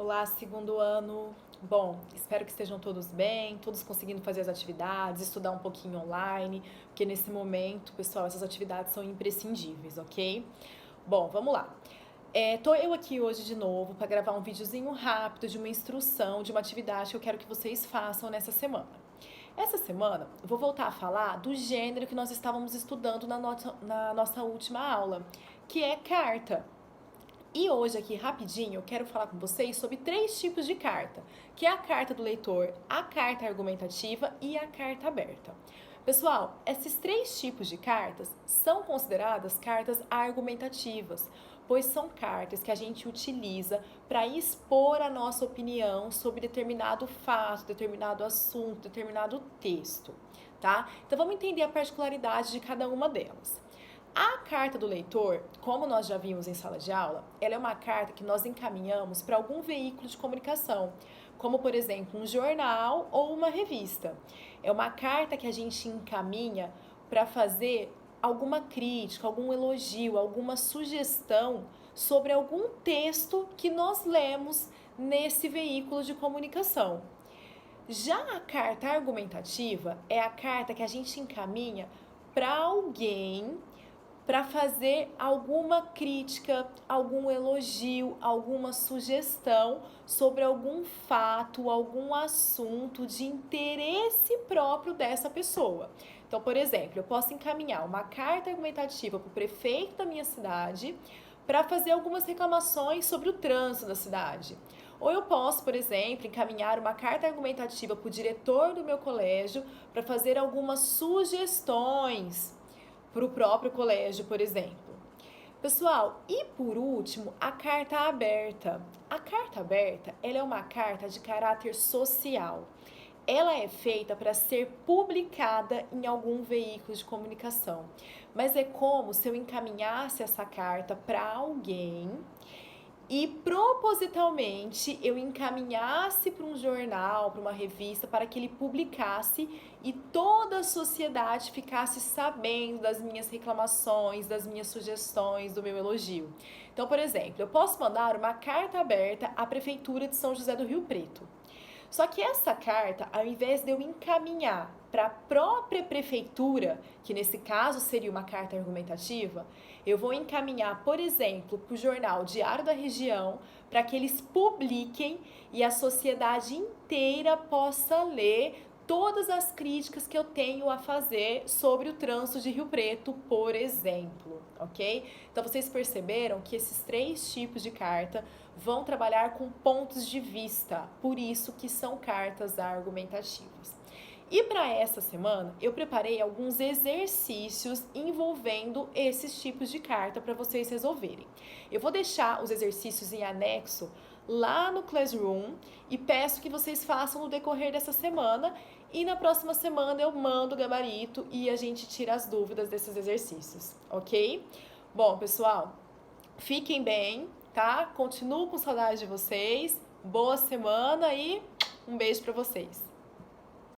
Olá, segundo ano. Bom, espero que estejam todos bem, todos conseguindo fazer as atividades, estudar um pouquinho online, porque nesse momento, pessoal, essas atividades são imprescindíveis, ok? Bom, vamos lá. Tô eu aqui hoje de novo para gravar um videozinho rápido de uma instrução, de uma atividade que eu quero que vocês façam nessa semana. Essa semana, eu vou voltar a falar do gênero que nós estávamos estudando na nossa última aula, que é carta. E hoje aqui rapidinho eu quero falar com vocês sobre 3 tipos de carta, que é a carta do leitor, a carta argumentativa e a carta aberta. Pessoal, esses 3 tipos de cartas são consideradas cartas argumentativas, pois são cartas que a gente utiliza para expor a nossa opinião sobre determinado fato, determinado assunto, determinado texto, tá? Então vamos entender a particularidade de cada uma delas. A carta do leitor, como nós já vimos em sala de aula, ela é uma carta que nós encaminhamos para algum veículo de comunicação, como por exemplo um jornal ou uma revista. É uma carta que a gente encaminha para fazer alguma crítica, algum elogio, alguma sugestão sobre algum texto que nós lemos nesse veículo de comunicação. Já a carta argumentativa é a carta que a gente encaminha para alguém para fazer alguma crítica, algum elogio, alguma sugestão sobre algum fato, algum assunto de interesse próprio dessa pessoa. Então, por exemplo, eu posso encaminhar uma carta argumentativa para o prefeito da minha cidade para fazer algumas reclamações sobre o trânsito da cidade. Ou eu posso, por exemplo, encaminhar uma carta argumentativa para o diretor do meu colégio para fazer algumas sugestões para o próprio colégio, por exemplo. Pessoal, e por último, a carta aberta. A carta aberta, ela é uma carta de caráter social. Ela é feita para ser publicada em algum veículo de comunicação. Mas é como se eu encaminhasse essa carta para alguém e propositalmente eu encaminhasse para um jornal, para uma revista, para que ele publicasse e toda a sociedade ficasse sabendo das minhas reclamações, das minhas sugestões, do meu elogio. Então, por exemplo, eu posso mandar uma carta aberta à Prefeitura de São José do Rio Preto. Só que essa carta, ao invés de eu encaminhar para a própria prefeitura, que nesse caso seria uma carta argumentativa, eu vou encaminhar, por exemplo, para o jornal Diário da Região, para que eles publiquem e a sociedade inteira possa ler todas as críticas que eu tenho a fazer sobre o trânsito de Rio Preto, por exemplo, ok? Então vocês perceberam que esses 3 tipos de carta vão trabalhar com pontos de vista, por isso que são cartas argumentativas. E para essa semana, eu preparei alguns exercícios envolvendo esses tipos de carta para vocês resolverem. Eu vou deixar os exercícios em anexo lá no Classroom e peço que vocês façam no decorrer dessa semana e na próxima semana eu mando o gabarito e a gente tira as dúvidas desses exercícios, ok? Bom, pessoal, fiquem bem, tá? Continuo com saudade de vocês, boa semana e um beijo para vocês!